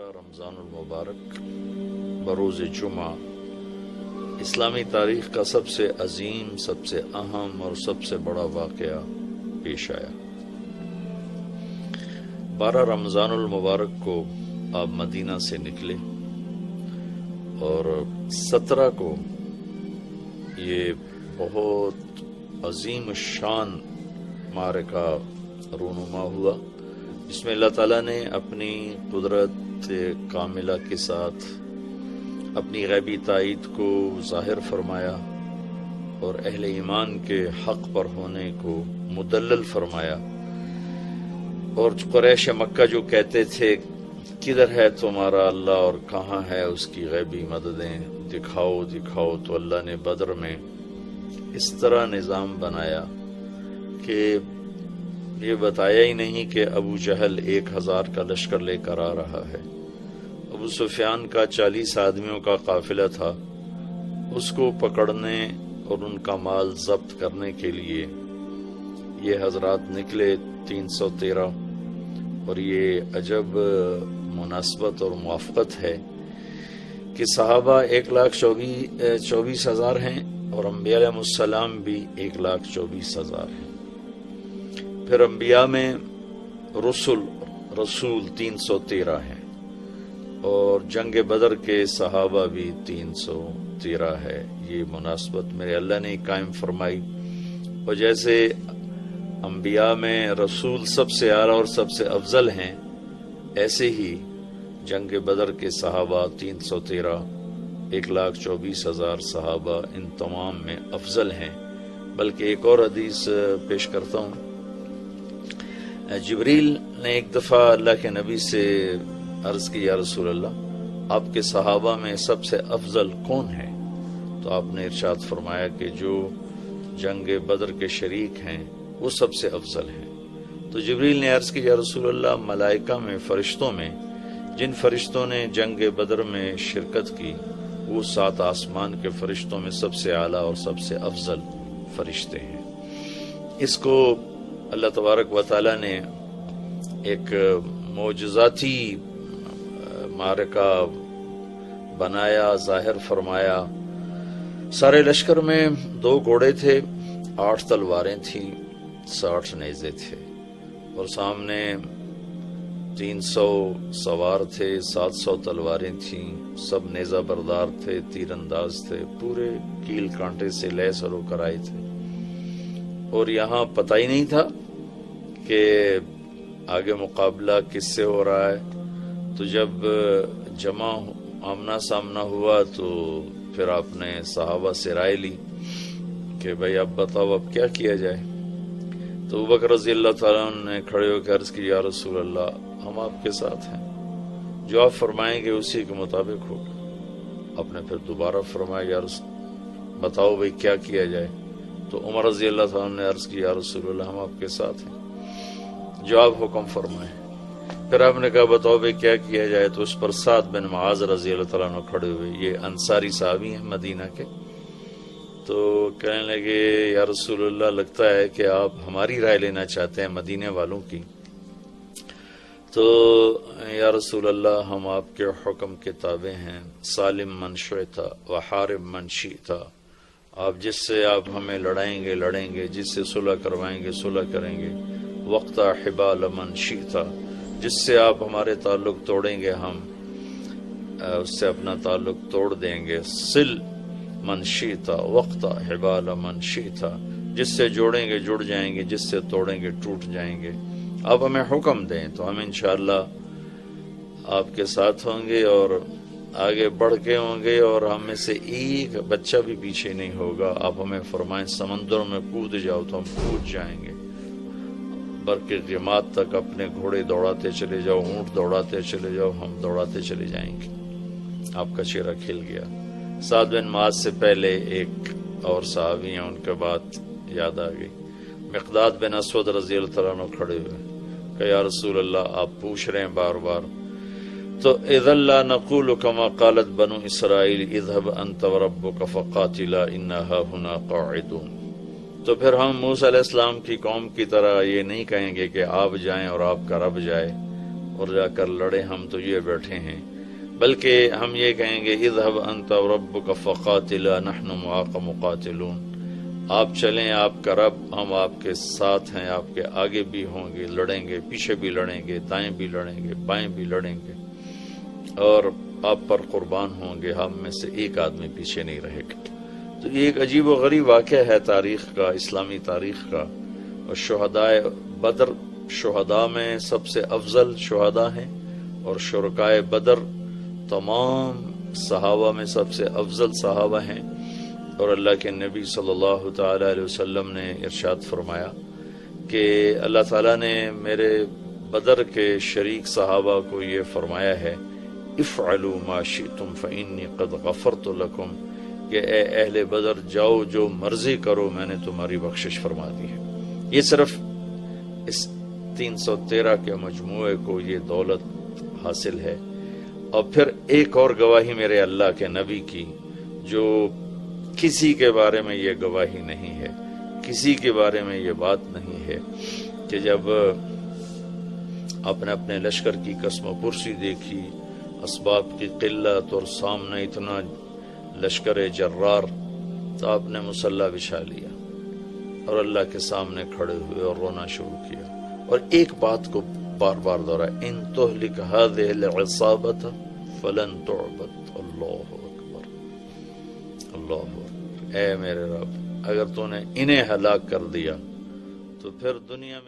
رمضان المبارک بروز جمعہ اسلامی تاریخ کا سب سے عظیم، سب سے اہم اور سب سے بڑا واقعہ پیش آیا۔ 12 رمضان المبارک کو آپ مدینہ سے نکلے اور 17 کو یہ بہت عظیم شان معرکہ رونما ہوا، جس میں اللہ تعالیٰ نے اپنی قدرت کاملہ کے ساتھ اپنی غیبی تائید کو ظاہر فرمایا اور اہل ایمان کے حق پر ہونے کو مدلل فرمایا۔ اور قریش مکہ جو کہتے تھے کدھر ہے تمہارا اللہ اور کہاں ہے اس کی غیبی مددیں، دکھاؤ دکھاؤ، تو اللہ نے بدر میں اس طرح نظام بنایا کہ یہ بتایا ہی نہیں کہ ابو جہل 1000 کا لشکر لے کر آ رہا ہے۔ ابو سفیان کا 40 آدمیوں کا قافلہ تھا، اس کو پکڑنے اور ان کا مال ضبط کرنے کے لیے یہ حضرات نکلے 313۔ اور یہ عجب مناسبت اور موافقت ہے کہ صحابہ 1,24,000 ہیں اور انبیاء علیہ السلام بھی 1,24,000 ہیں۔ پھر انبیاء میں رسول 313 ہیں اور جنگ بدر کے صحابہ بھی 313 ہے۔ یہ مناسبت میرے اللہ نے قائم فرمائی، اور جیسے انبیاء میں رسول سب سے اعلیٰ اور سب سے افضل ہیں، ایسے ہی جنگ بدر کے صحابہ 313، 1,24,000 صحابہ ان تمام میں افضل ہیں۔ بلکہ ایک اور حدیث پیش کرتا ہوں۔ جبریل نے ایک دفعہ اللہ کے نبی سے عرض کی، یا رسول اللہ، آپ کے صحابہ میں سب سے افضل کون ہے؟ تو آپ نے ارشاد فرمایا کہ جو جنگ بدر کے شریک ہیں وہ سب سے افضل ہیں۔ تو جبریل نے عرض کی، یا رسول اللہ، ملائکہ میں، فرشتوں میں جن فرشتوں نے جنگ بدر میں شرکت کی وہ 7 آسمان کے فرشتوں میں سب سے اعلیٰ اور سب سے افضل فرشتے ہیں۔ اس کو اللہ تبارک و تعالیٰ نے ایک معجزاتی معرکہ بنایا، ظاہر فرمایا۔ سارے لشکر میں 2 گھوڑے تھے، 8 تلواریں تھیں، 60 نیزے تھے، اور سامنے 300 سوار تھے، 700 تلواریں تھیں، سب نیزہ بردار تھے، تیر انداز تھے، پورے کیل کانٹے سے لیس ہو کر آئے تھے۔ اور یہاں پتہ ہی نہیں تھا کہ آگے مقابلہ کس سے ہو رہا ہے۔ تو جب جمع آمنا سامنا ہوا تو پھر آپ نے صحابہ سے رائے لی کہ بھائی اب بتاؤ اب کیا کیا جائے۔ تو ابوبکر رضی اللہ تعالیٰ عنہ نے کھڑے ہو کے عرض کی، یا رسول اللہ، ہم آپ کے ساتھ ہیں، جو آپ فرمائیں گے اسی کے مطابق ہوگا۔ آپ نے پھر دوبارہ فرمایا، یا رسول بتاؤ بھائی کیا کیا جائے۔ تو عمر رضی اللہ تعالیٰ نے عرض کی، یا رسول اللہ، ہم آپ کے ساتھ ہیں، جو آپ حکم فرمائیں۔ پھر آپ نے کہا بتاؤ بھائی کیا کیا جائے۔ تو اس پر سعد بن معاذ رضی اللہ تعالیٰ عنہ کھڑے ہوئے، یہ انصاری صحابی ہیں مدینہ کے۔ تو کہنے لگے، یا رسول اللہ، لگتا ہے کہ آپ ہماری رائے لینا چاہتے ہیں مدینے والوں کی۔ تو یا رسول اللہ، ہم آپ کے حکم کے تابع ہیں، سالم من شئت وحارب من شئت۔ آپ جس سے آپ ہمیں لڑائیں گے لڑیں گے، جس سے صلح کروائیں گے صلح کریں گے۔ وقت حبال من شئت، جس سے آپ ہمارے تعلق توڑیں گے ہم اس سے اپنا تعلق توڑ دیں گے۔ سل من شئت وقت حبال من شئت، جس سے جوڑیں گے جڑ جائیں گے، جس سے توڑیں گے ٹوٹ جائیں گے۔ آپ ہمیں حکم دیں تو ہم انشاءاللہ آپ کے ساتھ ہوں گے اور آگے بڑھ کے ہوں گے، اور ہم میں سے ایک بچہ بھی پیچھے نہیں ہوگا۔ آپ ہمیں فرمائیں سمندر میں کود جاؤ تو ہم کود جائیں گے، برق غماد تک اپنے گھوڑے دوڑاتے چلے جاؤ، اونٹ دوڑاتے چلے جاؤ، ہم دوڑاتے چلے جائیں گے۔ آپ کا چہرہ کھل گیا۔ سعد بن معاذ سے پہلے ایک اور صحابی ہیں، ان کے بعد یاد آ گئی۔ مقداد بن اسود رضی اللہ تعالیٰ عنہ کھڑے ہوئے کہ یا رسول اللہ، آپ پوچھ رہے ہیں بار بار، تو اذا لا نقول كما قالت بنو اسرائیل اذهب انت وربك فقاتلا انا هنا قاعدون۔ تو پھر ہم موسیٰ علیہ السلام کی قوم کی طرح یہ نہیں کہیں گے کہ آپ جائیں اور آپ کا رب جائے، اور جا کر لڑے ہم تو یہ بیٹھے ہیں، بلکہ ہم یہ کہیں گے اذهب انت وربك فقاتلا نحن معاك مقاتلون، آپ چلیں، آپ کا رب، ہم آپ کے ساتھ ہیں، آپ کے آگے بھی ہوں گے، لڑیں گے، پیچھے بھی لڑیں گے، دائیں بھی لڑیں گے، بائیں بھی لڑیں گے، اور آپ پر قربان ہوں گے، ہم میں سے ایک آدمی پیچھے نہیں رہے گا۔ تو یہ ایک عجیب و غریب واقعہ ہے تاریخ کا، اسلامی تاریخ کا۔ اور شہدائے بدر شہداء میں سب سے افضل شہداء ہیں، اور شرکائے بدر تمام صحابہ میں سب سے افضل صحابہ ہیں۔ اور اللہ کے نبی صلی اللہ تعالی علیہ وسلم نے ارشاد فرمایا کہ اللہ تعالیٰ نے میرے بدر کے شریک صحابہ کو یہ فرمایا ہے افعلوا ما شئتم فإنی قد غفرت لکم، کہ اے اہل بدر جاؤ جو مرضی کرو، میں نے تمہاری بخشش فرما دی ہے۔ یہ صرف اس 313 کے مجموعے کو یہ دولت حاصل ہے۔ اور پھر ایک اور گواہی میرے اللہ کے نبی کی، جو کسی کے بارے میں یہ گواہی نہیں ہے، کسی کے بارے میں یہ بات نہیں ہے، کہ جب آپ نے اپنے لشکر کی قسم و پرسی دیکھی، اسباب کی قلت اور سامنے اتنا لشکر جرار، تو آپ نے مصلی بچھا لیا اور اللہ کے سامنے کھڑے ہوئے اور رونا شروع کیا، اور ایک بات کو بار بار دہرایا، ان تہلک هذه العصابة فلن تعبد۔ اللہ اکبر، اللہ اکبر، اے میرے رب، اگر تو نے انہیں ہلاک کر دیا تو پھر دنیا میں